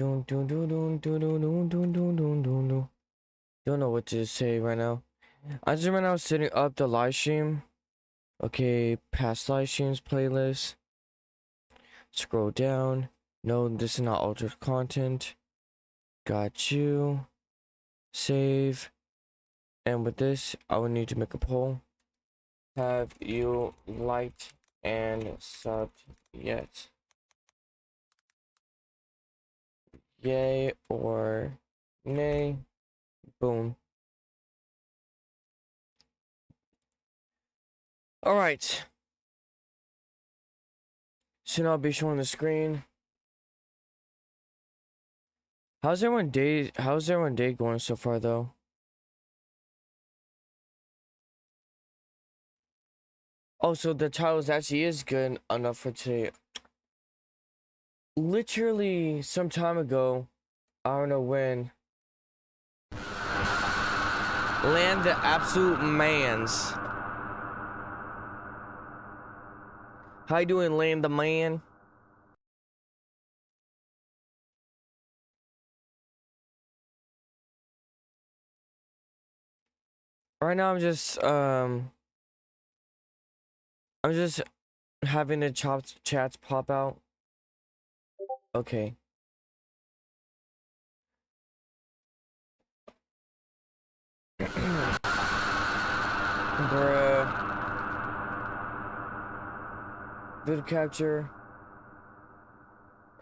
Dun, dun, dun, dun, dun, dun, dun, dun, dun, dun, dun, dun. Don't know what to say right now. I'm just right now setting up the live stream. Okay, past live streams playlist. Scroll down. No, this is not altered content. Got you. Save. And with this, I will need to make a poll. Have you liked and subbed yet? Yay or nay? Boom. All right. Soon I'll be showing the screen. How's everyone day going so far though? Oh, so the titles actually is good enough for today. Literally some time ago, I don't know when. Land the absolute mans. How you doing, Land the man? Right now I'm just having the chats pop out. Okay. Bruh. Video capture.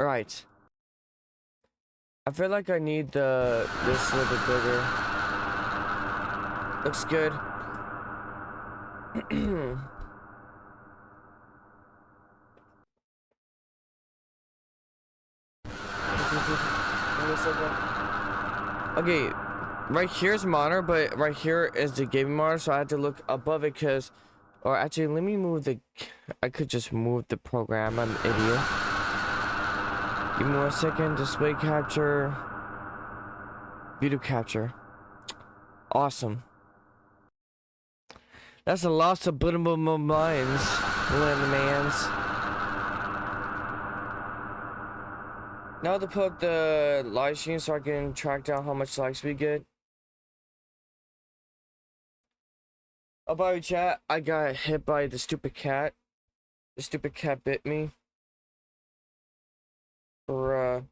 Alright. I feel like I need this a little bit bigger. Looks good. Okay, right here's monitor, but right here is the gaming monitor, so I had to look above it because, or actually, let me move the. I could just move the program. I'm an idiot. Give me 1 second. Display capture. Video capture. Awesome. That's a loss of blittable minds, mans. Now to put up the live stream so I can track down how much likes we get. Oh, by the way, chat, I got hit by the stupid cat. The stupid cat bit me. Bruh.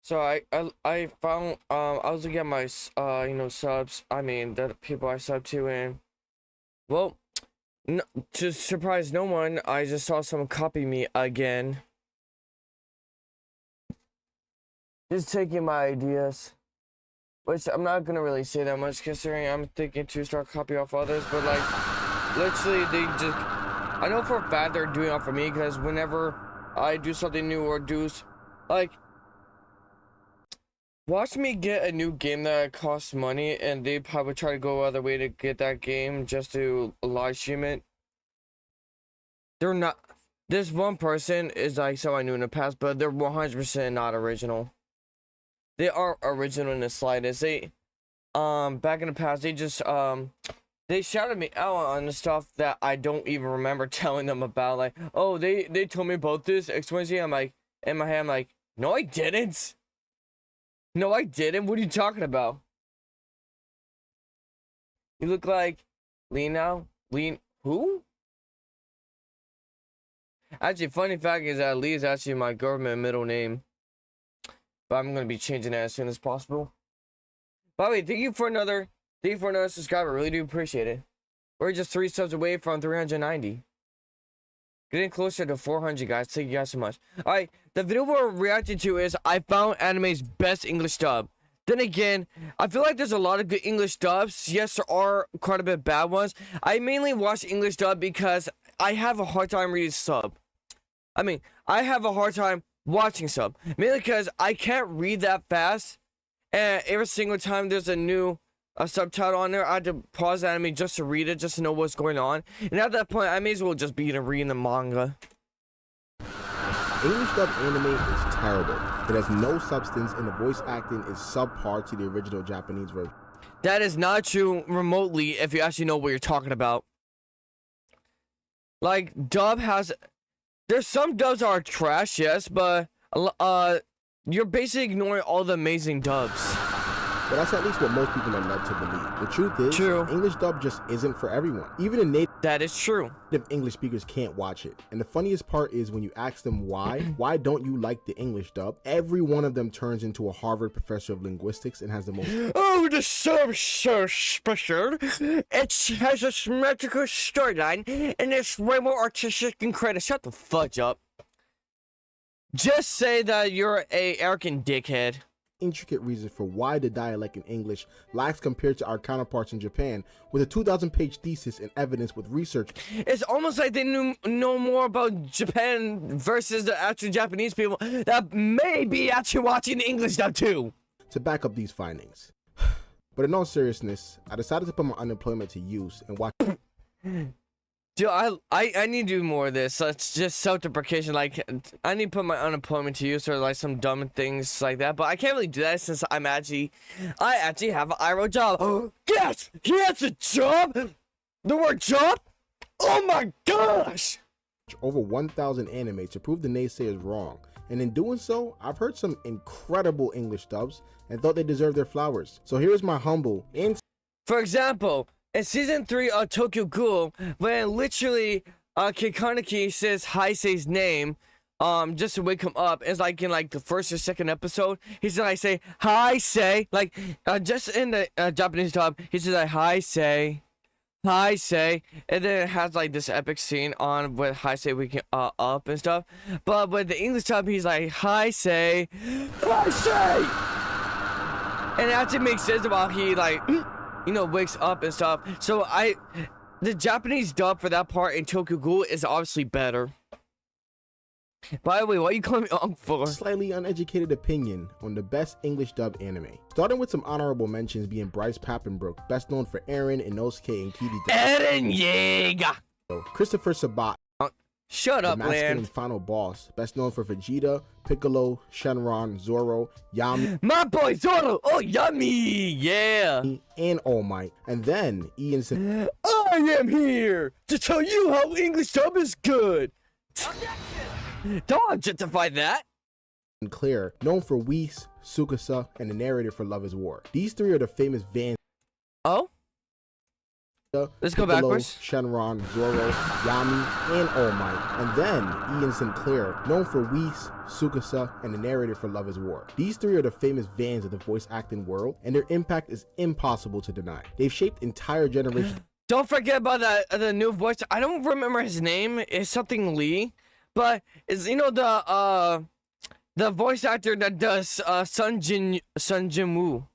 So I found I was looking at my subs. I mean the people I sub to, and well, no, to surprise no one, I just saw someone copy me again. Just taking my ideas, which I'm not gonna really say that much considering I'm thinking to start copying off others. But like, literally, they just I know for a fact they're doing it for me because whenever I do something new or do like. Watch me get a new game that costs money, and they probably try to go other way to get that game just to live stream it. They're not. This one person is like someone I knew in the past, but they're 100% not original. They are original in the slightest. They, back in the past, they just they shouted me out on the stuff that I don't even remember telling them about. Like, oh, they told me about this XYZ. I'm like, in my head, I'm like, no, I didn't. No, I didn't. What are you talking about? You look like Lean now. Lean who? Actually, funny fact is that Lee is actually my government middle name. But I'm gonna be changing that as soon as possible. By the way, thank you for another subscriber. Really do appreciate it. We're just 3 subs away from 390. Getting closer to 400, guys. Thank you guys so much. Alright, the video we're reacting to is I found anime's best English dub. Then again, I feel like there's a lot of good English dubs. Yes, there are quite a bit bad ones. I mainly watch English dub because I have a hard time reading sub. I mean, I have a hard time watching sub. Mainly because I can't read that fast. And every single time there's a new subtitle on there, I had to pause the anime just to read it, just to know what's going on. And at that point, I may as well just be reading the manga. English dub anime is terrible. It has no substance and the voice acting is subpar to the original Japanese version. That is not true remotely if you actually know what you're talking about. Like, there's some dubs are trash, yes, but you're basically ignoring all the amazing dubs. But that's at least what most people are led to believe. The truth is, English dub just isn't for everyone. Even the native true. English speakers can't watch it. And the funniest part is when you ask them why don't you like the English dub? Every one of them turns into a Harvard professor of linguistics and has the most Oh, the sub so special. It has a symmetrical storyline and it's way more artistic and creative. Shut the fudge up. Just say that you're a arrogant dickhead. Intricate reasons for why the dialect in English lacks compared to our counterparts in Japan, with a 2,000-page thesis and evidence with research. It's almost like they know more about Japan versus the actual Japanese people that may be actually watching the English dub too. To back up these findings. But in all seriousness, I decided to put my unemployment to use and watch. Dude, I need to do more of this. It's just self-deprecation. Like, I need to put my unemployment to use or like some dumb things like that. But I can't really do that since I actually have an IRO job. Yes, he has a job. The word job. Oh my gosh. Over 1,000 anime to prove the naysayers wrong. And in doing so, I've heard some incredible English dubs and thought they deserved their flowers. So here's my humble and... For example, in season 3 of Tokyo Ghoul, when literally Kid Kaneki says Heisei's name, just to wake him up, it's like in like the first or second episode, he's like say Heisei, like just in the Japanese dub, he says like Heisei, and then it has like this epic scene on with Heisei waking up and stuff. But with the English dub, he's like Heisei, and it actually makes sense about he like. You know, wakes up and stuff. So the Japanese dub for that part in Tokyo Ghoul is obviously better. By the way, what are you calling me Unc for? Slightly uneducated opinion on the best English dub anime. Starting with some honorable mentions being Bryce Papenbrook, best known for Eren, Inosuke, and Kirito. Eren Yeager! Christopher Sabat. Shut up, the masculine man. Final boss, best known for Vegeta, Piccolo, Shenron, Zoro, Yami. My boy Zoro! Oh, yummy! Yeah! And All Might. And then Ian said, I am here to tell you how English dub is good! Don't objectify that! and Claire, known for Whis, Tsukasa, and the narrator for Love is War. These three are the famous Vans. Oh? Let's go backwards. Shenron, Zoro, Yami, and All Might. And then Ian Sinclair, known for Whis, Tsukasa, and the narrator for Love is War. These three are the famous Vans of the voice acting world, and their impact is impossible to deny. They've shaped entire generations. Don't forget about the new voice. I don't remember his name. It's something Lee, but it's, you know, the voice actor that does Sun Jin-woo.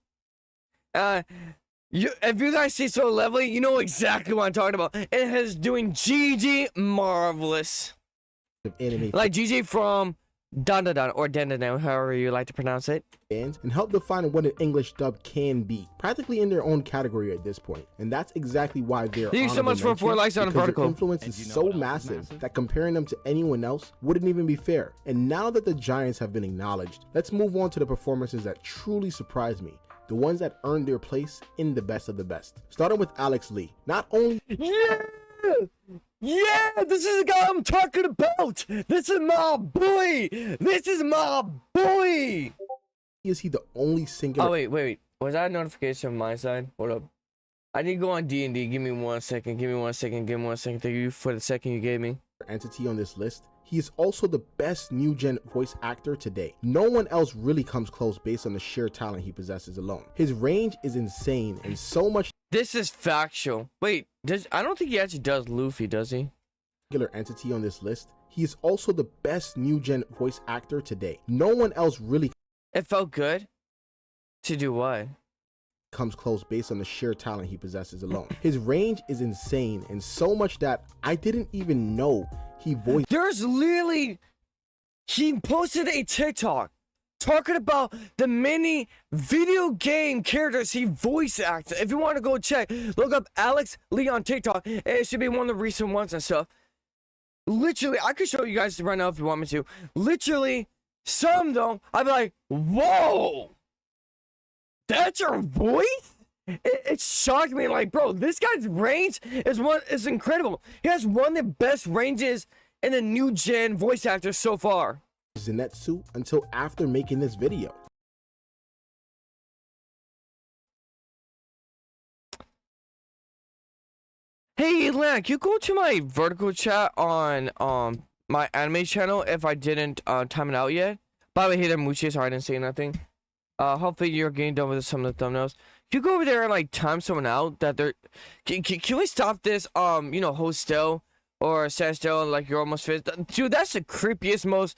If you guys see So Lovely, you know exactly what I'm talking about. It is doing Gigi marvelous. Like Gigi from Dan Dan Dan or Dan Dan Dan, however you like to pronounce it. And help define what an English dub can be, practically in their own category at this point. And that's exactly why they're Thank you so much for 4 likes on the protocol. Their influence is so massive that comparing them to anyone else wouldn't even be fair. And now that the giants have been acknowledged, let's move on to the performances that truly surprised me. The ones that earned their place in the best of the best. Starting with Alex Lee. Not only... Yeah, this is the guy I'm talking about. This is my boy. This is my boy. Is he the only singular... Oh, wait. Was that a notification on my side? Hold up. I need to go on D&D. Give me 1 second. Give me 1 second. Thank you for the second you gave me. Entity on this list. He is also the best new gen voice actor today. No one else really comes close based on the sheer talent he possesses alone. His range is insane and so much... This is factual. Wait, I don't think he actually does Luffy, does he? Entity on this list. He is also the best new gen voice actor today. No one else really... It felt good? To do what? Comes close based on the sheer talent he possesses alone. His range is insane and so much that I didn't even know he voiced. There's literally... He posted a TikTok talking about the many video game characters he voice acted. If you want to go check, look up Alex Lee on TikTok. It should be one of the recent ones and stuff. Literally, I could show you guys right now if you want me to. Literally, some though, I'd be like, whoa, that's your voice? It shocked me. Like, bro, this guy's range is incredible. He has one of the best ranges in the new gen voice actors so far. Zenitsu until after making this video. Hey, Lana, can you go to my vertical chat on my anime channel if I didn't time it out yet? By the way, hey there, Muchi, sorry I didn't say nothing. Hopefully you're getting done with some of the thumbnails. Can you go over there and like time someone out that they're can we stop this you know, hostel or standstill like you're almost finished? Dude, that's the creepiest most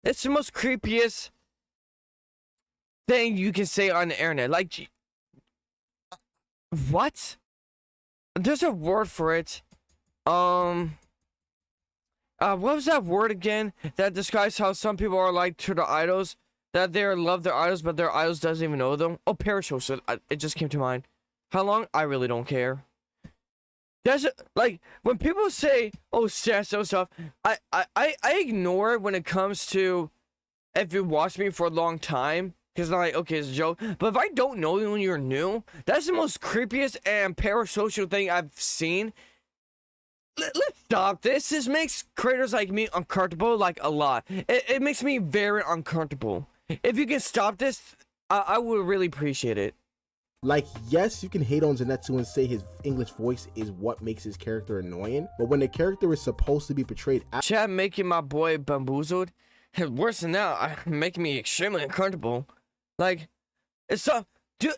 it's the most creepiest thing you can say on the internet. Like, what? There's a word for it. What was that word again that describes how some people are like to their idols, that they love their idols but their idols doesn't even know them? Oh, parasocial. It just came to mind. How long? I really don't care. That's like when people say, "Oh, so stuff," I ignore it when it comes to if you watch me for a long time. Because I'm like, okay, it's a joke. But if I don't know you when you're new, that's the most creepiest and parasocial thing I've seen. Let's stop this. This makes creators like me uncomfortable, like a lot. It makes me very uncomfortable. If you can stop this, I would really appreciate it. Like, yes, you can hate on Zenitsu and say his English voice is what makes his character annoying, but when the character is supposed to be portrayed as Chad making my boy bamboozled, worse than that, making me extremely uncomfortable. Like, it's so, dude,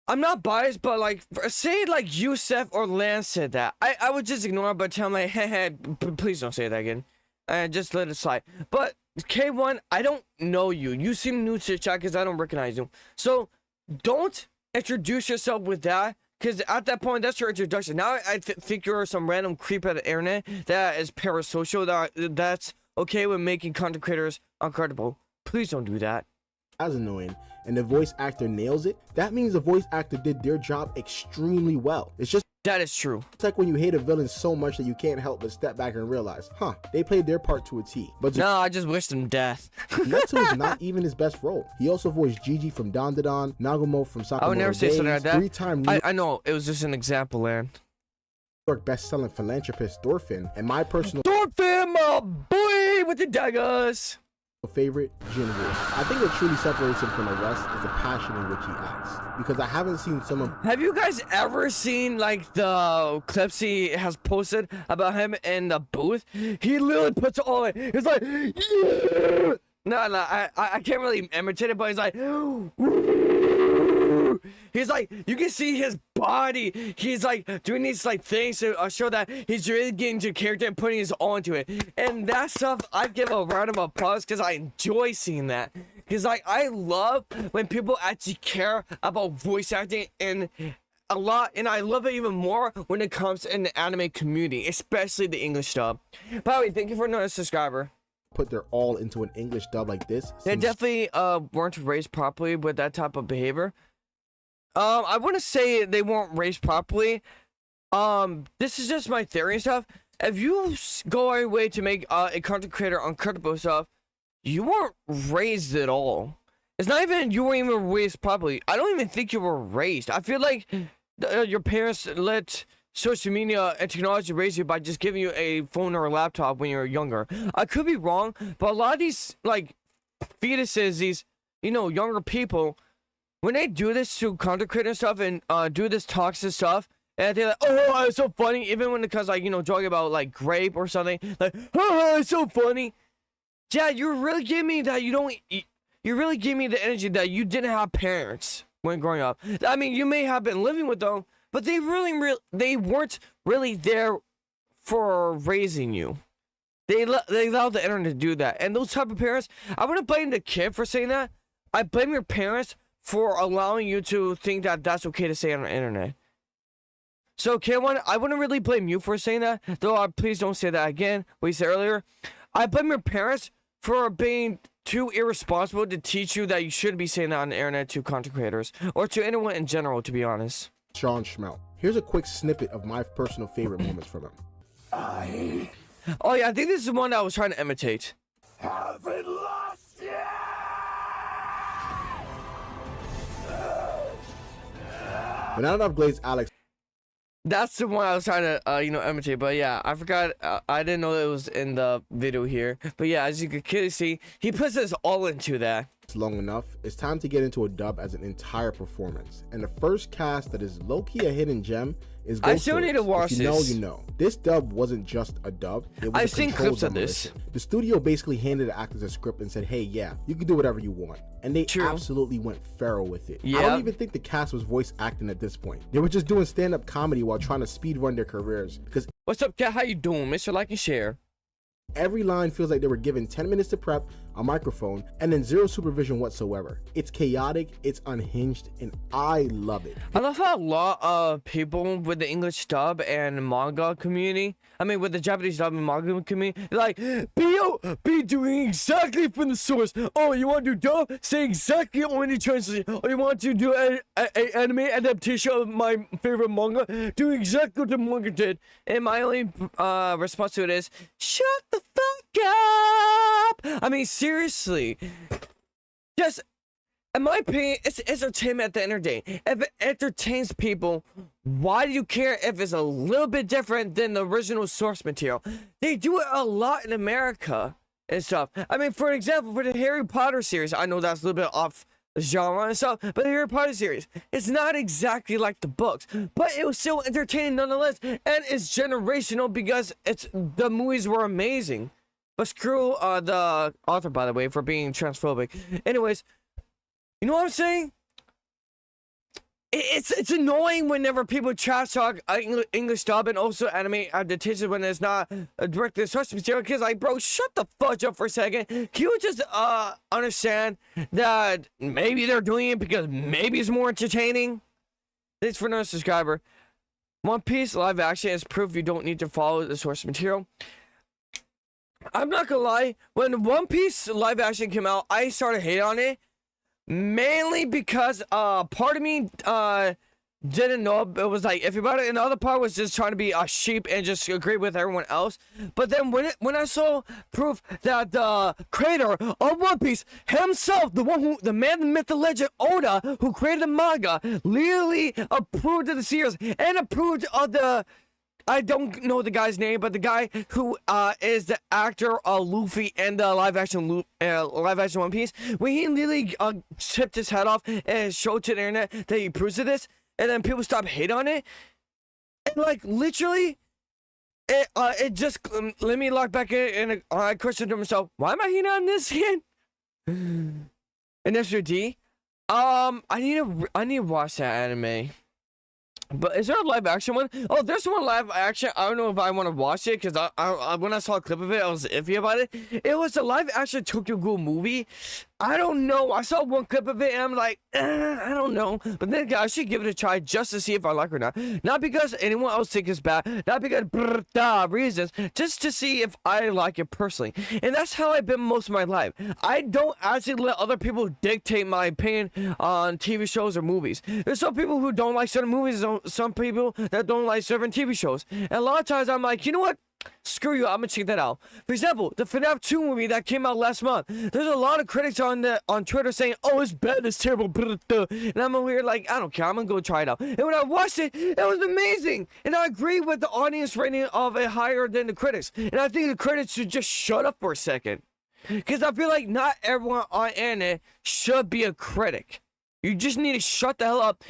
I'm not biased, but like, say like Yusef or Lance said that, I would just ignore it, but tell him like, hey, please don't say that again, and just let it slide. But K1, I don't know you. You seem new to the chat because I don't recognize you. So don't introduce yourself with that, because at that point, that's your introduction. Now I think you're some random creep at the internet that is parasocial, that's okay with making content creators uncomfortable. Please don't do that. as annoying, and the voice actor nails it, that means the voice actor did their job extremely well. It's just That is true. like when you hate a villain so much that you can't help but step back and realize, they played their part to a T. But No, I just wish them death. Zenitsu is not even his best role. He also voiced Gigi from Dandadan, Nagumo from Sakamoto I would never say Days, something like that. three-time New I know, it was just an example, man. York best-selling philanthropist Thorfinn, and my personal Thorfinn, my boy with the daggers. favorite, Jinwoo. I think what truly separates him from the rest is the passion in which he acts. Because I haven't seen someone Have you guys ever seen like the clips he has posted about him in the booth? He literally puts it all in. He's like, yeah! No, I can't really imitate it, but he's like, he's like, you can see his body. He's like doing these like things to show that he's really getting to character and putting his all into it. And that stuff, I give a round of applause because I enjoy seeing that. Because like I love when people actually care about voice acting and a lot, and I love it even more when it comes in the anime community, especially the English dub. By the way, thank you for another subscriber. put their all into an English dub like this. They seems definitely weren't raised properly with that type of behavior. I wouldn't say they weren't raised properly. This is just my theory and stuff. If you go out of your way to make a content creator uncomfortable stuff, you weren't raised at all. It's not even you weren't even raised properly. I don't even think you were raised. I feel like your parents let social media and technology raise you by just giving you a phone or a laptop when you're younger. I could be wrong, but a lot of these like fetuses, these younger people, when they do this to content creator stuff and do this toxic stuff, and they're like, oh, it's so funny, even when it comes like joking about like grape or something, like, oh, it's so funny. Yeah, you're really giving me that you really give me the energy that you didn't have parents when growing up. I mean, you may have been living with them, but they weren't really there for raising you. They allowed the internet to do that. And those type of parents, I wouldn't blame the kid for saying that. I blame your parents for allowing you to think that that's okay to say on the internet. So, K1, I wouldn't really blame you for saying that, though. Please don't say that again. What you said earlier. I blame your parents for being too irresponsible to teach you that you shouldn't be saying that on the internet to content creators or to anyone in general, to be honest. Sean Schmelt. Here's a quick snippet of my personal favorite moments from him. Oh yeah, I think this is one that I was trying to imitate. Haven't lost yet! But not enough glazed Alex. That's the one I was trying to, imitate. But yeah, I forgot. I didn't know it was in the video here. But yeah, as you can clearly see, he puts us all into that. Long enough, it's time to get into a dub as an entire performance. And the first cast that is low-key a hidden gem is Ghost I still need to Stories. watch If you know, this. you know. This dub wasn't just a dub. It was I've a seen controlled clips of this. demolition. The studio basically handed the actors a script and said, hey, yeah, you can do whatever you want. And they True. absolutely went feral with it. I Yeah. don't even think the cast was voice acting at this point. They were just doing stand-up comedy while trying to speed run their careers, because What's up, cat? How you doing? Mr. Like and Share. every line feels like they were given 10 minutes to prep, a microphone, and then zero supervision whatsoever. It's chaotic, it's unhinged, and I love it. I love how a lot of people with the English dub and manga community, with the Japanese dub and manga community, they're like, be doing exactly from the source. Oh, you want to do dub? Say exactly when you translate. Oh, you want to do an anime adaptation of my favorite manga? Do exactly what the manga did. And my only response to it is, shut the fuck up. Seriously. Just, in my opinion, it's entertainment at the end of the day. If it entertains people, why do you care if it's a little bit different than the original source material? They do it a lot in America and stuff. For example, for the Harry Potter series, I know that's a little bit off genre and stuff, but the Harry Potter series, it's not exactly like the books, but it was still entertaining nonetheless, and it's generational because the movies were amazing. But screw the author, by the way, for being transphobic. Anyways, you know what I'm saying? It's annoying whenever people trash talk English dub and also anime adaptation when it's not a direct source material. Because, bro, shut the fudge up for a second. Can you just understand that maybe they're doing it because maybe it's more entertaining? Thanks for another subscriber. One Piece live action is proof you don't need to follow the source material. I'm not gonna lie, when One Piece live action came out, I started hating on it. Mainly because part of me didn't know it was like iffy about it, and the other part was just trying to be a sheep and just agree with everyone else. But then when I saw proof that the creator of One Piece himself, the man, the myth, the legend, Oda, who created the manga, literally approved of the series and approved of the, I don't know the guy's name, but the guy who is the actor of Luffy and the live action One Piece, when he literally chipped his head off and showed to the internet that he approves of this, and then people stopped hating on it, and literally, it just let me lock back in, and I questioned to myself, why am I hating on this again? And Mr. D, I need to watch that anime. But is there a live action one? Oh, there's one live action. I don't know if I want to watch it because I when I saw a clip of it, I was iffy about it. It was a live action Tokyo Ghoul movie. I don't know. I saw one clip of it and I'm like, I don't know. But then I should give it a try just to see if I like it or not. Not because anyone else thinks it's bad. Not because reasons. Just to see if I like it personally. And that's how I've been most of my life. I don't actually let other people dictate my opinion on TV shows or movies. There's some people who don't like certain movies, some people that don't like certain TV shows. And a lot of times I'm like, you know what? Screw you, I'm gonna check that out. For example, the FNAF 2 movie that came out last month. There's a lot of critics on Twitter saying, oh, it's bad, it's terrible, and I'm over here like, I don't care, I'm gonna go try it out. And when I watched it, it was amazing. And I agree with the audience rating of it higher than the critics. And I think the critics should just shut up for a second. Because I feel like not everyone on internet should be a critic. You just need to shut the hell up.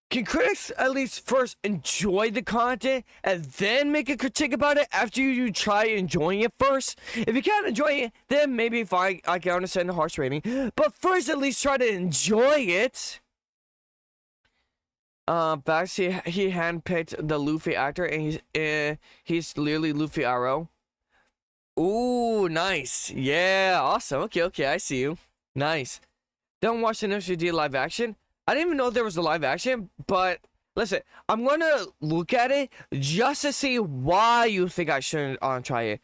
Can critics at least first enjoy the content and then make a critique about it after you try enjoying it first? If you can't enjoy it, then maybe if I can understand the harsh rating. But first, at least try to enjoy it. Bax, he handpicked the Luffy actor, and he's literally Luffy Arrow. Ooh, nice. Yeah, awesome. Okay, I see you. Nice. Don't watch the NFCD live action. I didn't even know there was a live action, but listen, I'm gonna look at it just to see why you think I shouldn't try it.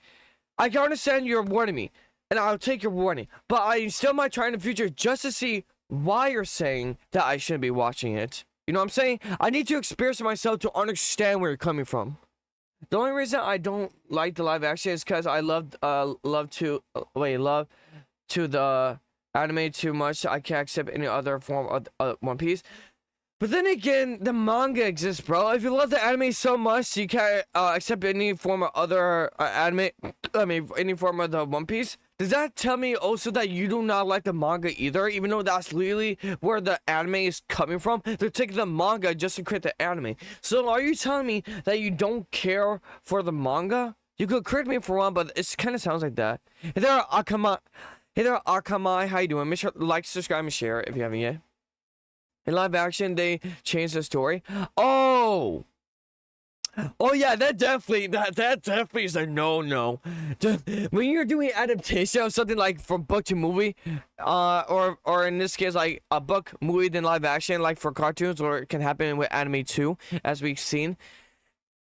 I can understand you're warning me, and I'll take your warning, but I still might try in the future just to see why you're saying that I shouldn't be watching it. You know what I'm saying? I need to experience it myself to understand where you're coming from. The only reason I don't like the live action is because I love to the anime too much. I can't accept any other form of One Piece. But then again, the manga exists, bro. If you love the anime so much, you can't accept any form of other anime. I mean, any form of the One Piece. Does that tell me also that you do not like the manga either? Even though that's literally where the anime is coming from. They're taking the manga just to create the anime. So are you telling me that you don't care for the manga? You could correct me if I'm wrong, but it kind of sounds like that. Hey there, Akama. Hey there, Akamai. How you doing? Make sure to like, subscribe, and share if you haven't yet. In live action, they changed the story. Oh yeah, that definitely is a no. When you're doing adaptation of something like from book to movie, or in this case like a book, movie, then live action, like for cartoons, or it can happen with anime too, as we've seen.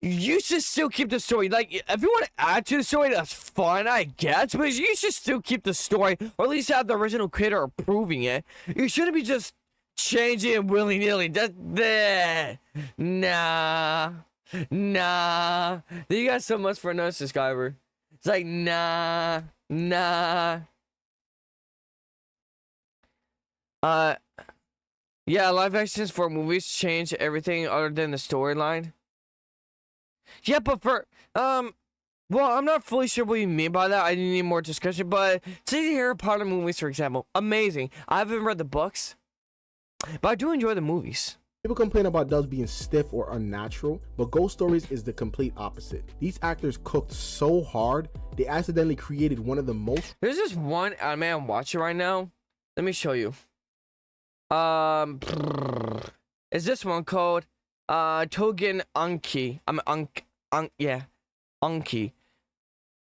You should still keep the story. Like, if you want to add to the story, that's fine, I guess. But you should still keep the story, or at least have the original creator approving it. You shouldn't be just changing it willy-nilly. Nah. You got so much for another subscriber. It's like, nah. Yeah, live actions for movies change everything other than the storyline. Yeah, but for, well, I'm not fully sure what you mean by that. I need more discussion, but take the Harry Potter movies, for example. Amazing. I haven't read the books, but I do enjoy the movies. People complain about dubs being stiff or unnatural, but Ghost Stories is the complete opposite. These actors cooked so hard, they accidentally created one of the most... There's this one anime I'm watching right now. Let me show you. Is this one called Togen Anki? Anki.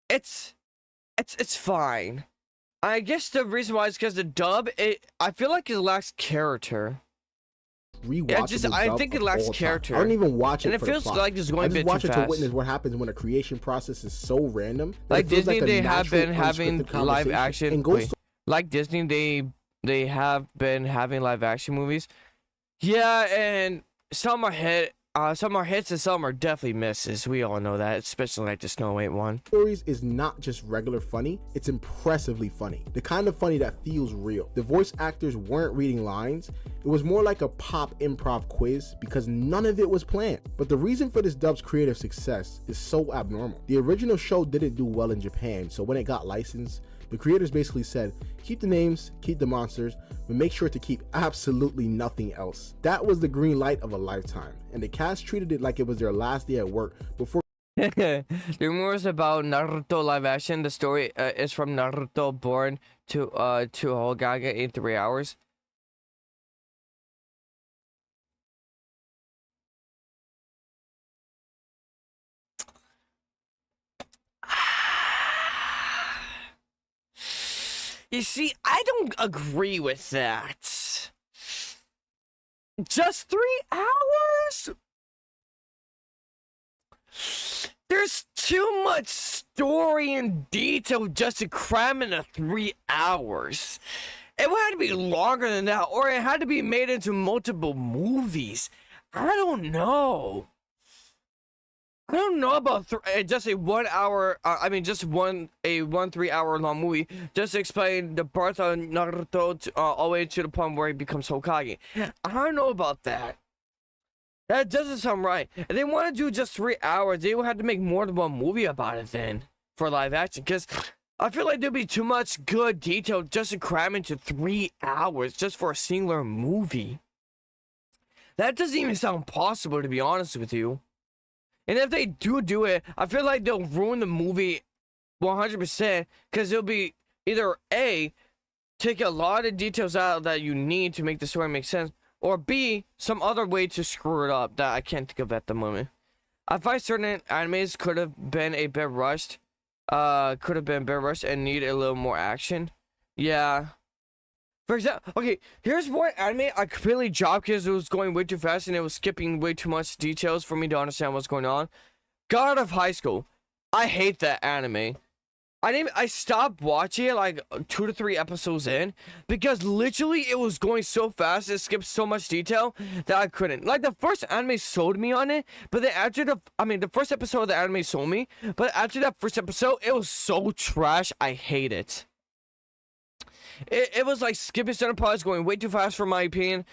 It's fine. I guess the reason why is because the dub, I feel like it lacks character. I think it lacks character. I don't even watch it, and it feels like it's going a bit too fast. I just watch it to witness what happens when a creation process is so random. Like Disney, they have been having live action. Like Disney, they have been having live action movies. Yeah, and some are hits and some are definitely misses. We all know that, especially like the Snow White one. Stories is not just regular funny, it's impressively funny. The kind of funny that feels real. The voice actors weren't reading lines. It was more like a pop improv quiz because none of it was planned. But the reason for this dub's creative success is so abnormal. The original show didn't do well in Japan, so when it got licensed, the creators basically said, keep the names, keep the monsters, but make sure to keep absolutely nothing else. That was the green light of a lifetime, and the cast treated it like it was their last day at work before. The rumors about Naruto live action, the story is from Naruto born to Hokage in 3 hours. You see, I don't agree with that. Just 3 hours? There's too much story and detail just to cram into 3 hours. It would have to be longer than that, or it had to be made into multiple movies. I don't know. I don't know about just a 1 hour. Just a 3 hour long movie just to explain the birth of Naruto all the way to the point where he becomes Hokage. I don't know about that. That doesn't sound right. If they want to do just 3 hours, they would have to make more than one movie about it then for live action. Because I feel like there'd be too much good detail just to cram into 3 hours just for a singular movie. That doesn't even sound possible, to be honest with you. And if they do it, I feel like they'll ruin the movie 100% because it'll be either A, take a lot of details out that you need to make the story make sense, or B, some other way to screw it up that I can't think of at the moment. I find certain animes could have been a bit rushed, and need a little more action. Yeah. For example, okay, here's one anime I completely dropped because it was going way too fast and it was skipping way too much details for me to understand what's going on. God of High School. I hate that anime. I stopped watching it like 2 to 3 episodes in because literally it was going so fast. It skipped so much detail that I couldn't. Like the first anime sold me on it, but then after the first episode of the anime sold me, but after that first episode, it was so trash. I hate it. It was like skipping certain parts, going way too fast for my opinion.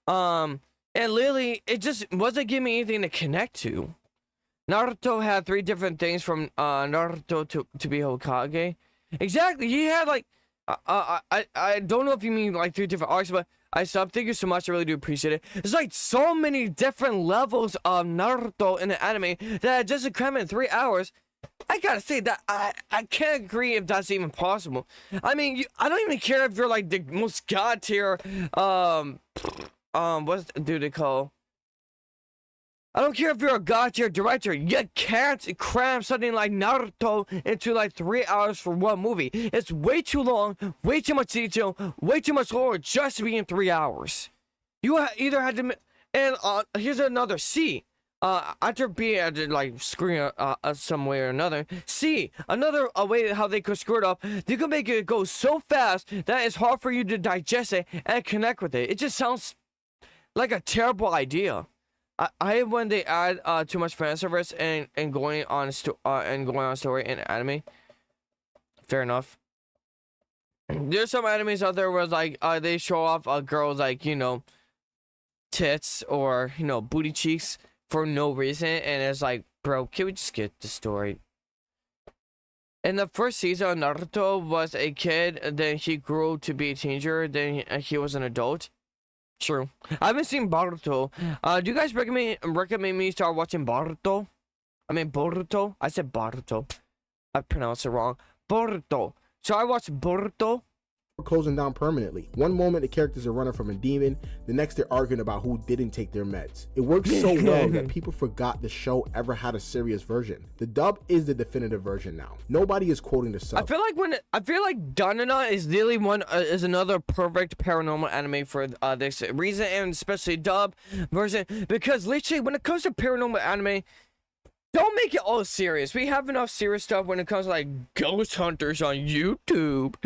And literally, it just wasn't giving me anything to connect to. Naruto had 3 different things from Naruto to be Hokage. Exactly, he had like I don't know if you mean like 3 different arcs, but I stopped. Thank you so much. I really do appreciate it. There's like so many different levels of Naruto in the anime that just to cram in 3 hours. I gotta say that I can't agree if that's even possible. I mean, I don't even care if you're like the most god tier what's the dude they call? I don't care if you're a god tier director, you can't cram something like Naruto into like 3 hours for one movie. It's way too long, way too much detail, way too much lore just to be in 3 hours. You either had to, and here's another C. After B had to like screw some way or another. C, another way how they could screw it up. They could make it go so fast that it's hard for you to digest it and connect with it. It just sounds like a terrible idea. I when they add too much fan service and going on story in anime. Fair enough. There's some animes out there where like they show off girls like, you know, tits or, you know, booty cheeks for no reason, and it's like, bro, can we just get the story? In the first season, Naruto was a kid, then he grew to be a teenager, then he was an adult. True. I haven't seen Boruto. Do you guys recommend me start watching Boruto? I mean Boruto. I said Boruto. I pronounced it wrong. Boruto. So I watched Boruto. Closing down permanently. One moment the characters are running from a demon, the next they're arguing about who didn't take their meds. It works so well that people forgot the show ever had a serious version. The dub is the definitive version now. Nobody is quoting the sub. I feel like Danana is really is another perfect paranormal anime for this reason, and especially dub version, because literally when it comes to paranormal anime, don't make it all serious. We have enough serious stuff when it comes to like ghost hunters on YouTube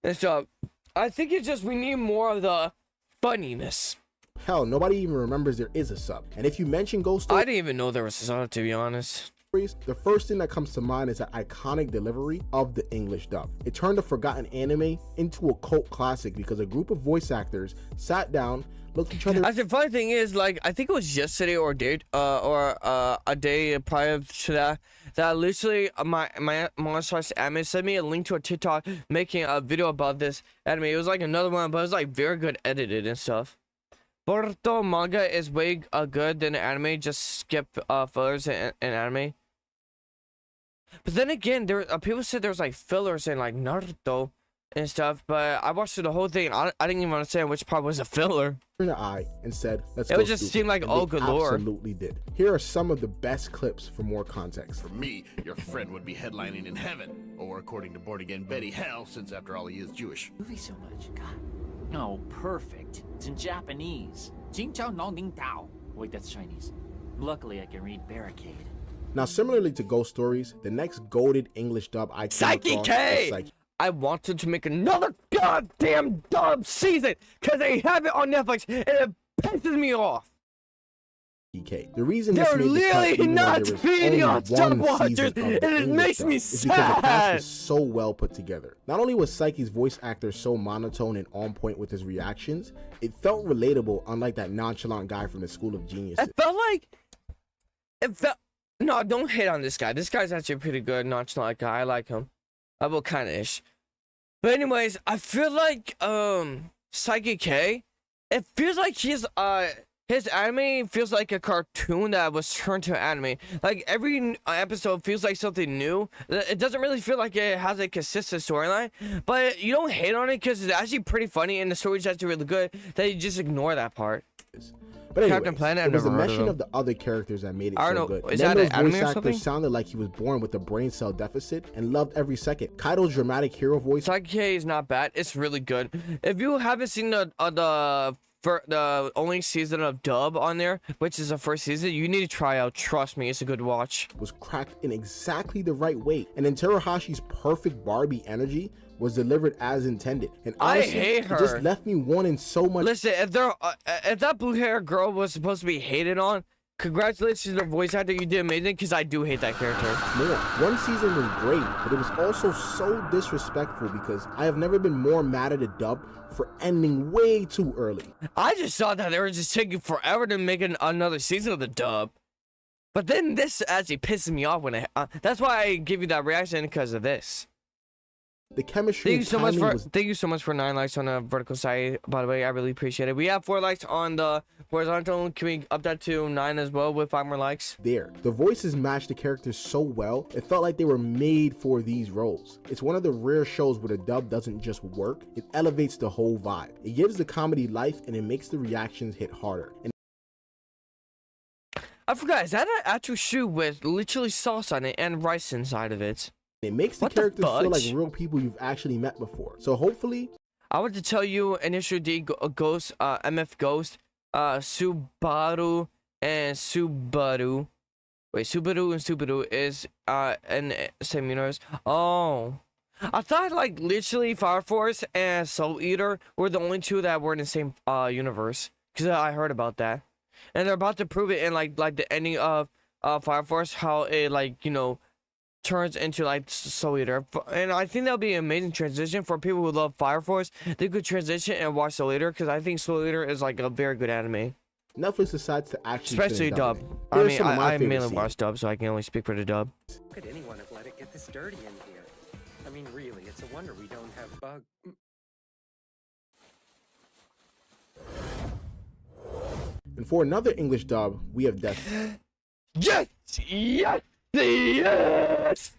and stuff. I think it's just we need more of the funniness. Hell, nobody even remembers there is a sub. And if you mention ghost I stories, didn't even know there was a sub, to be honest. the first thing that comes to mind is the iconic delivery of the English dub. It turned a forgotten anime into a cult classic because a group of voice actors sat down, looked each other. The funny thing is, like, I think it was yesterday or a day prior to that, that literally my Monster Anime sent me a link to a TikTok making a video about this anime. It was like another one, but it was like very good edited and stuff. Boruto manga is way good than anime. Just skip fillers in anime. But then again, there people said there was like fillers in like Naruto and stuff. But I watched through the whole thing. I didn't even understand which part was a filler. In the eye and said, "Let's." It go would just stupid. seem like And all they galore. Absolutely did. Here are some of the best clips for more context. For me, your friend would be headlining in heaven, or according to Born Again Betty, hell, since after all he is Jewish. Movie so much. God. Oh, perfect. It's in Japanese. Jing Chao Nong Ning Tao. Wait, that's Chinese. Luckily, I can read Barricade. Now, similarly to Ghost Stories, the next goated English dub I came Psyche across K! is Psyche. I wanted to make another goddamn dub season because they have it on Netflix and it pisses me off. K. The reason this They're made the cut, literally even though not there was feeding only on sub one watchers, season of the and it English makes dub, me is because the cast sad. was so well put together. Not only was Psyche's voice actor so monotone and on point with his reactions, it felt relatable, unlike that nonchalant guy from the School of Geniuses. No, don't hate on this guy. This guy's actually a pretty good nonchalant guy. I like him. Well, kind of ish. But anyways, I feel like Psyche K, it feels like his anime feels like a cartoon that was turned to anime. Like every episode feels like something new. It doesn't really feel like it has a consistent storyline, but you don't hate on it because it's actually pretty funny and the story's actually really good that you just ignore that part. But anyways, Captain Planet, I've it was the never heard of mention him. of the other characters that made it I don't so know, good. is And that then an those anime voice or actors something? sounded like he was born with a brain cell deficit and loved every second. Kaido's dramatic hero voice Psyche K is not bad. It's really good. If you haven't seen the the only season of dub on there, which is the first season, you need to try out. Trust me, it's a good watch. Was cracked in exactly the right way, and then Teruhashi's perfect Barbie energy was delivered as intended. And honestly, I hate her. It just left me wanting so much. Listen, if that blue hair girl was supposed to be hated on, congratulations to the voice actor, you did amazing, because I do hate that character. More. One season was great, but it was also so disrespectful because I have never been more mad at a dub for ending way too early. I just thought that they were just taking forever to make another season of the dub. But then this actually pisses me off when that's why I give you that reaction, because of this. The chemistry Thank you so much timing for was thank you so much for 9 likes on the vertical side. By the way, I really appreciate it. We have 4 likes on the horizontal. Can we up that to 9 as well with 5 more likes? there. The voices matched the characters so well, it felt like they were made for these roles. It's one of the rare shows where the dub doesn't just work, it elevates the whole vibe. It gives the comedy life and it makes the reactions hit harder. And I forgot, is that an actual shoe with literally sauce on it and rice inside of it? it makes the What the characters feel like fudge? real people you've actually met before. So hopefully, I want to tell you Initial D Ghost, MF Ghost, Subaru and Subaru. Wait, Subaru and Subaru is in same universe. Oh, I thought like literally Fire Force and Soul Eater were the only 2 that were in the same universe, because I heard about that, and they're about to prove it in like the ending of Fire Force, how it like, you know, turns into like Soul Eater. And I think that'll be an amazing transition for people who love Fire Force. They could transition and watch Soul Eater, because I think Soul Eater is like a very good anime, Netflix decides to actually especially finish dub. dubbing it. I Here's mean, some of my I favorite mainly scenes. watch dub, so I can only speak for the dub. Could anyone have let it get this dirty in here? I mean, really, it's a wonder we don't have bug. And for another English dub, we have Death. Yes, yes, yes.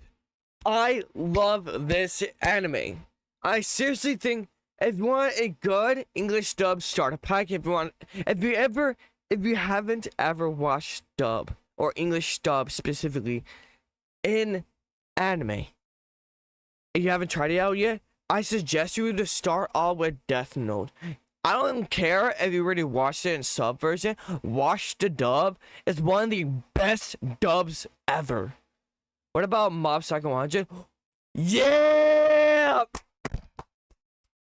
I love this anime. I seriously think if you want a good English dub starter pack, if you haven't ever watched dub or English dub specifically in anime, if you haven't tried it out yet, I suggest you to start off with Death Note. I don't care if you already watched it in sub version. Watch the dub. It's one of the best dubs ever. What about Mob Psycho 100? Yeah!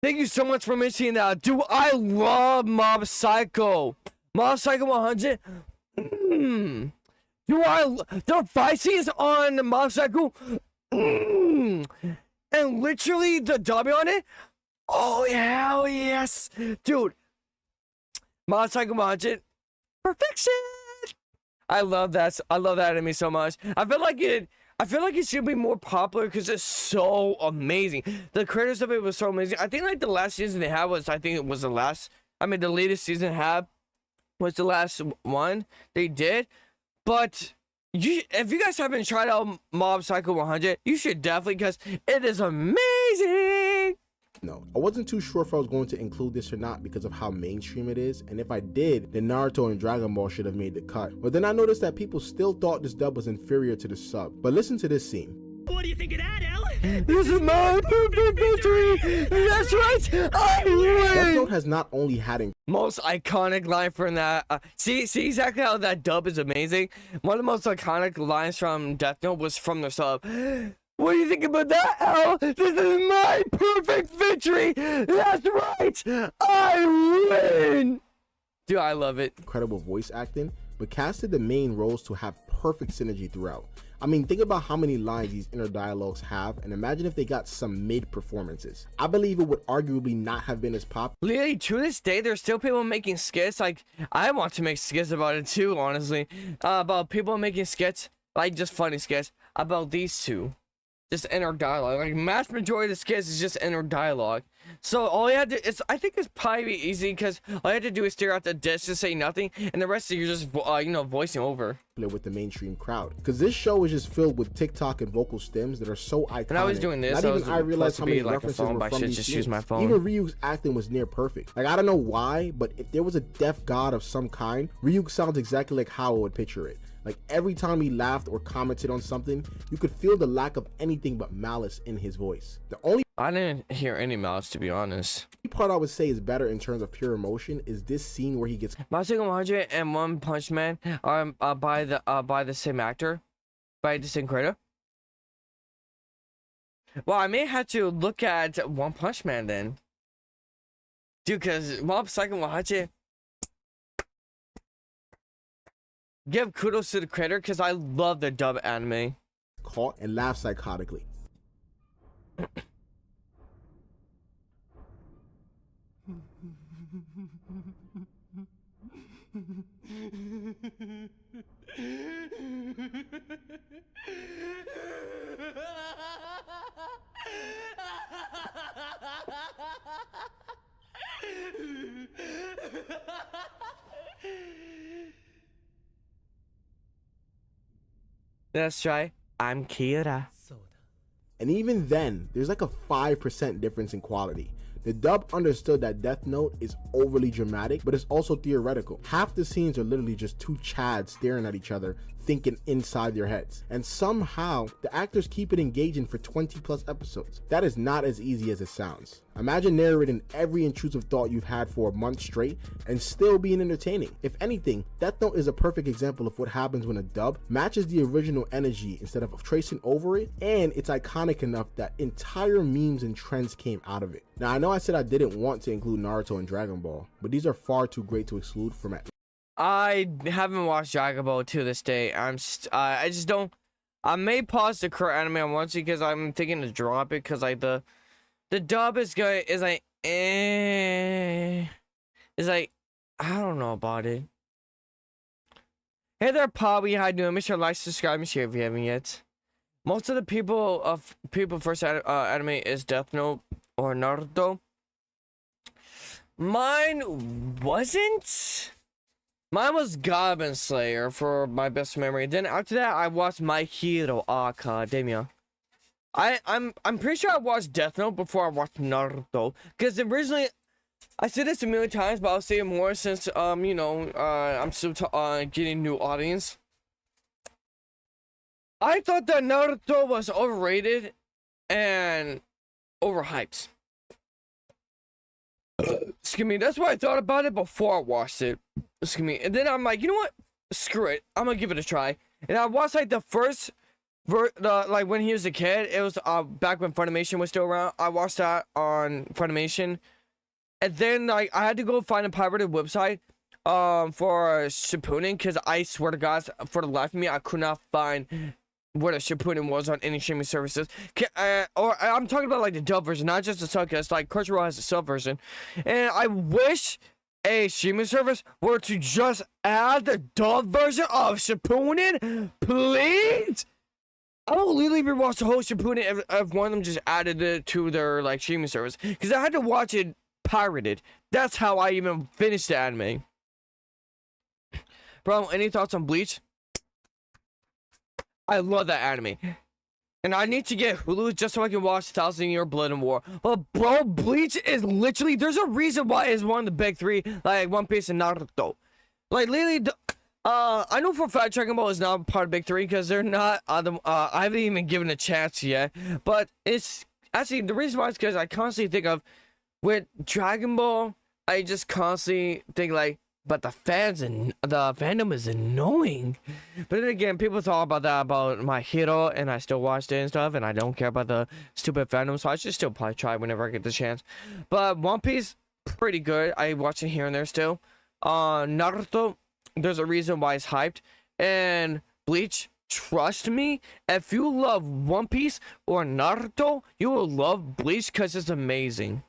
Thank you so much for mentioning that. Dude, I love Mob Psycho. Mob Psycho 100. Dude, the fight scenes on Mob Psycho. And literally the dub on it. Oh, hell yes. Dude. Mob Psycho 100. Perfection. I love that. I love that anime so much. I feel like it should be more popular because it's so amazing. The creators of it was so amazing. I think like the last season they had was, the latest season had was the last one they did. But if you guys haven't tried out Mob Psycho 100, you should definitely, because it is amazing. No, I wasn't too sure if I was going to include this or not because of how mainstream it is, and if I did, then Naruto and Dragon Ball should have made the cut. But then I noticed that people still thought this dub was inferior to the sub. But listen to this scene. What do you think of that, Al? This is my perfect victory. That's right. I Death win. Note has not only had Most iconic line from that. See exactly how that dub is amazing. One of the most iconic lines from Death Note was from the sub. What do you think about that, Al? This is my perfect victory. That's right. I win. Dude, I love it. incredible voice acting, but casted the main roles to have perfect synergy throughout. I mean, think about how many lines these inner dialogues have, and imagine if they got some mid performances. I believe it would arguably not have been as popular. Literally, to this day, there's still people making skits. Like, I want to make skits about it too, honestly. About people making skits, like just funny skits, about these two. Just inner dialogue. Like, mass majority of the skits is just inner dialogue. So all you had to, I think it's probably easy, because all you had to do is stare at the disc and say nothing, and the rest of you're just, voicing over. With the mainstream crowd, because this show is just filled with TikTok and vocal stems that are so iconic. When I was doing this, not even I realized how supposed to be many like a references phone, were but I from should these just scenes. use my phone. Even Ryuk's acting was near perfect. Like, I don't know why, but if there was a deaf god of some kind, Ryuk sounds exactly like how I would picture it. Like every time he laughed or commented on something, you could feel the lack of anything but malice in his voice. The only I didn't hear any malice, to be honest. part I would say is better in terms of pure emotion is this scene where he gets My Second 100 and One Punch Man are by the same actor, by the same creator. Well, I may have to look at One Punch Man then, dude. Cause Mob Psycho 100. Give kudos to the creator, cause I love the dub anime. caught and laughs psychotically. Let's try. I'm Kira. And even then, there's like a 5% difference in quality. The dub understood that Death Note is overly dramatic, but it's also theoretical. Half the scenes are literally just two chads staring at each other, thinking inside their heads. And somehow, the actors keep it engaging for 20 plus episodes. That is not as easy as it sounds. Imagine narrating every intrusive thought you've had for a month straight and still being entertaining. If anything, Death Note is a perfect example of what happens when a dub matches the original energy instead of tracing over it, and it's iconic enough that entire memes and trends came out of it. Now, I know I said I didn't want to include Naruto and Dragon Ball, but these are far too great to exclude from it. I haven't watched Dragon Ball to this day. I just don't. I may pause the current anime I'm watching because I'm thinking to drop it because like the dub is good. Is like It's like I don't know about it. Hey there, Pobby. How you doing? Make sure to like, subscribe, and share if you haven't yet. Most of the people first anime is Death Note or Naruto. Mine wasn't. Mine was Goblin Slayer for my best memory. Then after that, I watched My Hero Academia. I'm pretty sure I watched Death Note before I watched Naruto. Because originally, I said this a million times, but I'll say it more since I'm still getting new audience. I thought that Naruto was overrated and overhyped. Excuse me. That's why I thought about it before I watched it. Excuse me. And then I'm like, you know what? Screw it. I'm gonna give it a try. And I watched like the first, like when he was a kid. It was back when Funimation was still around. I watched that on Funimation, and then like I had to go find a pirated website for Shippuden because I swear to God, for the life of me, I could not find what a Shippuden was on any streaming services. Or I'm talking about like the dub version, not just the sub, because like Crunchyroll has a sub version. And I wish a streaming service were to just add the dub version of Shippuden, please. I will literally rewatch the whole Shippuden if one of them just added it to their like streaming service, because I had to watch it pirated. That's how I even finished the anime. Bro, any thoughts on Bleach? I love that anime. And I need to get Hulu just so I can watch 1,000 Year Blood and War. But bro, Bleach is literally, there's a reason why it's one of the big three, like One Piece and Naruto. Like literally, I know for a fact Dragon Ball is not part of big three because they're not, I haven't even given a chance yet. But it's, actually, the reason why is because I constantly think of, with Dragon Ball, I just constantly think like, but the fandom is annoying. But then again, people talk about that about My Hero, and I still watched it and stuff, and I don't care about the stupid fandom, so I should still probably try whenever I get the chance. But One Piece, pretty good. I watch it here and there still. Naruto, there's a reason why it's hyped. And Bleach, trust me, if you love One Piece or Naruto, you will love Bleach because it's amazing.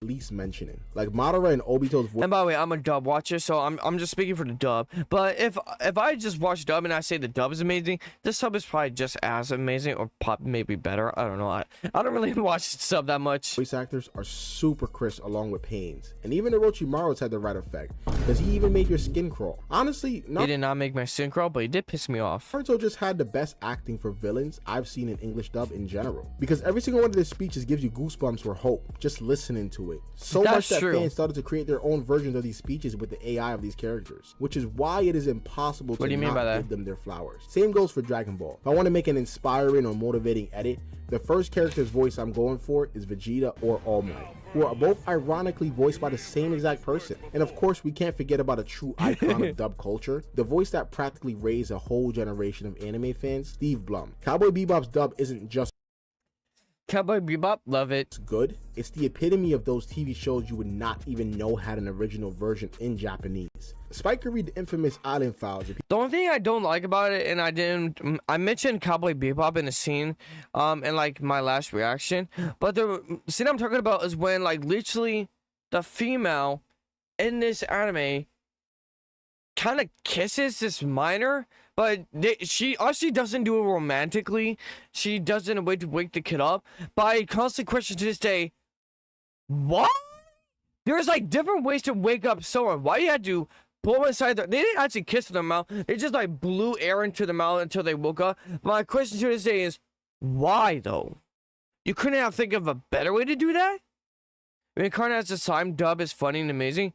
Least mentioning, like Madara and Obito's voice. And by the way, I'm a dub watcher, so I'm just speaking for the dub. But if I just watch dub and I say the dub is amazing, the sub is probably just as amazing or maybe better. I don't know. I don't really watch sub that much. Voice actors are super crisp along with Pains, and even Orochimaru's had the right effect, because he even made your skin crawl. Honestly, He did not make my skin crawl, but he did piss me off. Naruto just had the best acting for villains I've seen in English dub in general, because every single one of his speeches gives you goosebumps or hope just listening to it. it. So That's much that true. fans started to create their own versions of these speeches with the AI of these characters, which is why it is impossible What to do you mean by not that? give them their flowers. Same goes for Dragon Ball. If I want to make an inspiring or motivating edit, the first character's voice I'm going for is Vegeta or All Might, who are both ironically voiced by the same exact person. And of course, we can't forget about a true icon of dub culture, the voice that practically raised a whole generation of anime fans, Steve Blum. Cowboy Bebop's dub isn't just Cowboy Bebop, love it. good, it's the epitome of those TV shows you would not even know had an original version in Japanese. Spike could read the infamous Island Files. The only thing I don't like about it, and I mentioned Cowboy Bebop in the scene, in like my last reaction, but the scene I'm talking about is when like literally the female in this anime kind of kisses this minor, but she actually doesn't do it romantically. She does it in a way to wake the kid up. But I constantly question to this day, what? There's like different ways to wake up someone. Why you had to blow inside their... They didn't actually kiss their mouth. They just like blew air into the mouth until they woke up. My question to this day is, why though? You couldn't have think of a better way to do that? Reincarnate as a slime dub is funny and amazing.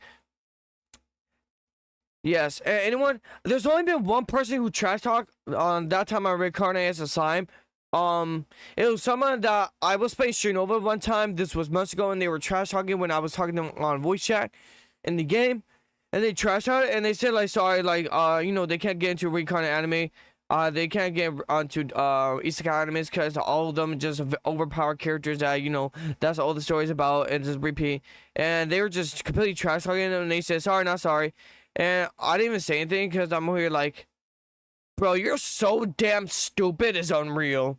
Yes, anyone? There's only been one person who trash talked on that time I reincarnated as a slime. It was someone that I was playing Shrinova one time. This was months ago, and they were trash talking when I was talking to them on voice chat in the game, and they trash talked and they said like, sorry, like, you know, they can't get into reincarnate anime. They can't get onto isekai animes because all of them just overpowered characters that, you know, that's all the story's about and just repeat. And they were just completely trash talking them, and they said sorry, not sorry. And I didn't even say anything because I'm here like, bro, you're so damn stupid, it's unreal.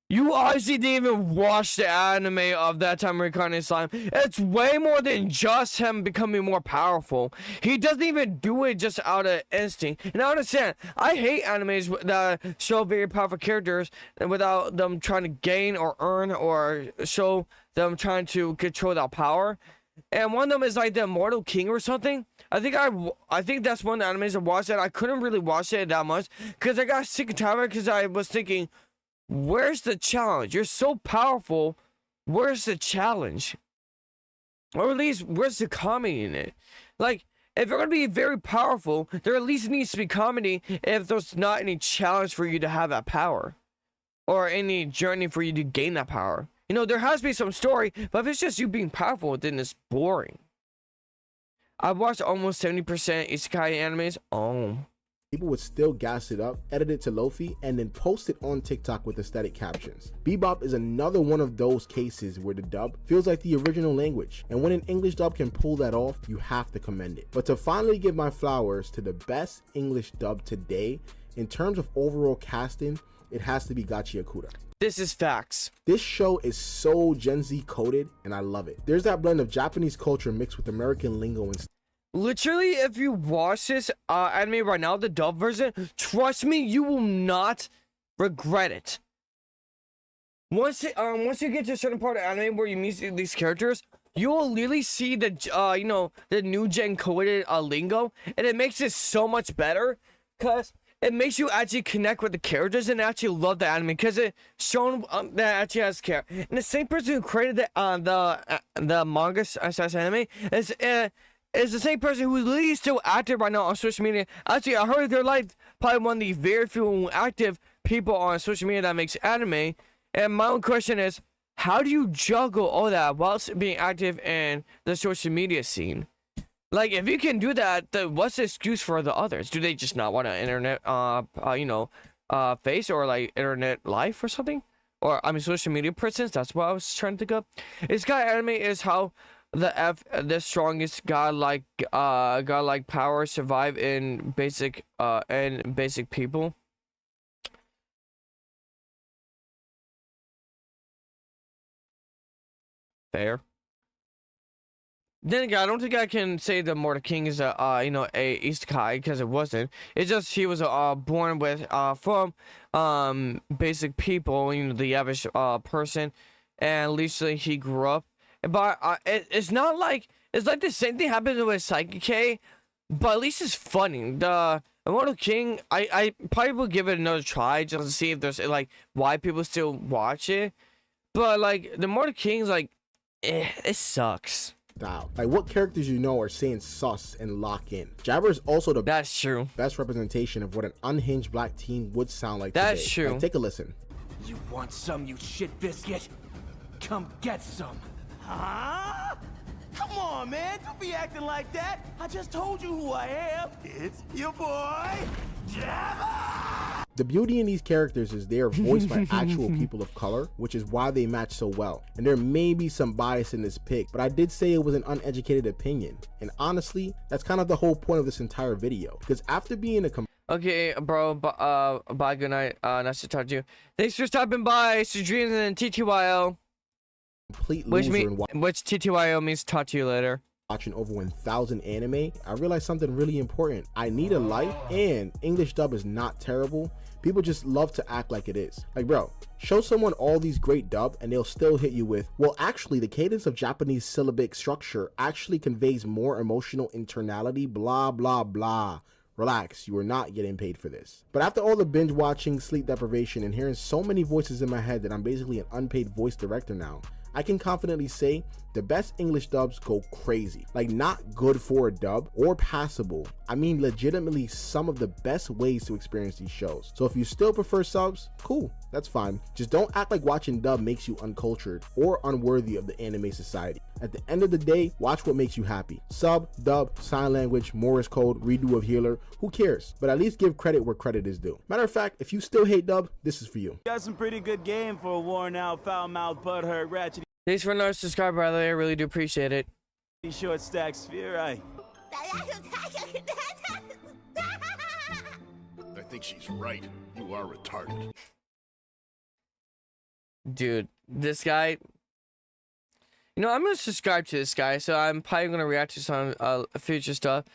You obviously didn't even watch the anime of that time Reincarnated Slime. It's way more than just him becoming more powerful. He doesn't even do it just out of instinct. And I understand, I hate animes that show very powerful characters and without them trying to gain or earn or show them trying to control that power. And one of them is like the Immortal King or something. I think that's one of the animes I watched, and I couldn't really watch it that much because I got sick and tired because I was thinking, where's the challenge? You're so powerful. Where's the challenge? Or at least, where's the comedy in it? Like, if you're going to be very powerful, there at least needs to be comedy if there's not any challenge for you to have that power. Or any journey for you to gain that power. You know, there has to be some story, but if it's just you being powerful, then it's boring. I've watched almost 70% isekai animes. People would still gas it up, edit it to Lofi, and then post it on TikTok with aesthetic captions. Bebop is another one of those cases where the dub feels like the original language, and when an English dub can pull that off, you have to commend it. But to finally give my flowers to the best English dub today, in terms of overall casting, it has to be Gachi Akuda. This is facts. This show is so Gen Z coded, and I love it. There's that blend of Japanese culture mixed with American lingo and Literally, if you watch this anime right now, the dub version, trust me, you will not regret it. Once you get to a certain part of anime where you meet these characters, you will literally see the you know, the new gen coded lingo, and it makes it so much better because it makes you actually connect with the characters and actually love the anime because it's shown that actually has care. And the same person who created the manga / anime is the same person who's literally still active right now on social media. Actually, I heard they're like probably one of the very few active people on social media that makes anime. And my own question is, how do you juggle all that whilst being active in the social media scene? Like, if you can do that, then what's the excuse for the others? Do they just not want an internet, you know, face or like internet life or something? Or I mean, social media presence. That's what I was trying to think of. Isekai anime is how the strongest godlike power survive in basic people. Fair. Then again, I don't think I can say the Immortal King is a you know, a isekai because it wasn't. It's just he was born with from basic people, you know, the average person, and at least he grew up. But it's not like it's like the same thing happened with Psyche K, but at least it's funny. The Immortal King, I probably will give it another try just to see if there's like why people still watch it. But like the Immortal King's like, it sucks. style. Like, what characters you know are saying sus and lock in. Jabber is also the That's true. best representation of what an unhinged black teen would sound like That's today. true. Like, take a listen. You want some, you shit biscuit? Come get some. Huh? Come on, man. Don't be acting like that. I just told you who I am. It's your boy, Jabba! The beauty in these characters is they are voiced by actual people of color, which is why they match so well. And there may be some bias in this pick, but I did say it was an uneducated opinion. And honestly, that's kind of the whole point of this entire video. Because after being a Okay, bro. Bye. Good night. Nice to talk to you. Thanks for stopping by, Sudrine and TTYO. complete Which loser and TTYO means talk to you later. watching over 1,000 anime, I realized something really important. I need a life, and English dub is not terrible. People just love to act like it is. Like, bro, show someone all these great dub and they'll still hit you with, well, actually, the cadence of Japanese syllabic structure actually conveys more emotional internality, blah, blah, blah. Relax, you are not getting paid for this. But after all the binge watching, sleep deprivation, and hearing so many voices in my head that I'm basically an unpaid voice director now, I can confidently say the best English dubs go crazy. Like, not good for a dub or passable. I mean legitimately some of the best ways to experience these shows. So if you still prefer subs, cool, that's fine. Just don't act like watching dub makes you uncultured or unworthy of the anime society. At the end of the day, watch what makes you happy. Sub, dub, sign language, Morse code, redo of healer, who cares? But at least give credit where credit is due. Matter of fact, if you still hate dub, this is for you. Got some pretty good game for a worn out, foul mouthed, butthurt, ratchet, Thanks for another subscriber, by the way. I really do appreciate it. short stack sphere. I think she's right. You are retarded. Dude, this guy. You know, I'm gonna subscribe to this guy, so I'm probably gonna react to some future stuff.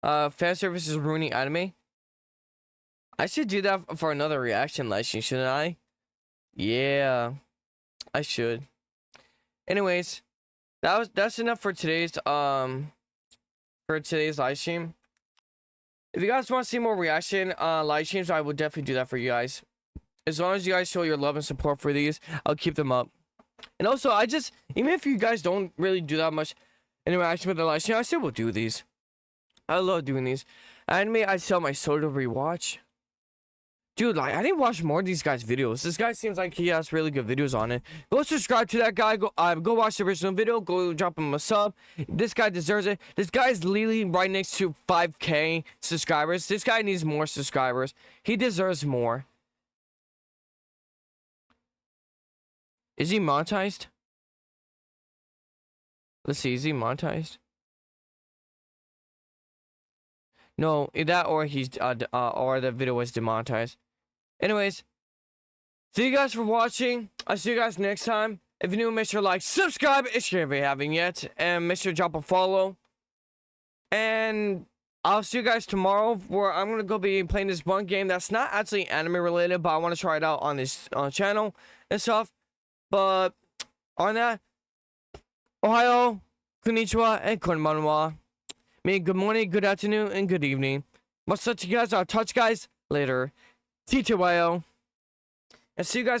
Fan service is ruining anime. I should do that for another reaction live stream, shouldn't I? Yeah, I should. Anyways, that's enough for today's live stream. If you guys want to see more reaction live streams, I will definitely do that for you guys. As long as you guys show your love and support for these, I'll keep them up. And also, even if you guys don't really do that much interaction with the live stream, I still will do these. I love doing these. Anime, I sell my soul to rewatch. Dude, like, I didn't watch more of these guys' videos. This guy seems like he has really good videos on it. Go subscribe to that guy. Go watch the original video. Go drop him a sub. This guy deserves it. This guy's literally right next to 5K subscribers. This guy needs more subscribers. He deserves more. Is he monetized? Let's see. Is he monetized? No, that or he's or the video was demonetized. Anyways, thank you guys for watching. I'll see you guys next time. If you're new, make sure to like, subscribe if you haven't yet, and make sure to drop a follow. And I'll see you guys tomorrow, where I'm gonna go be playing this one game that's not actually anime related, but I want to try it out on this channel and stuff. But on that, Ohio, konnichiwa, and konbanwa. Good morning, good afternoon, and good evening. Much such you guys. I'll touch guys later. TTYO. And see you guys.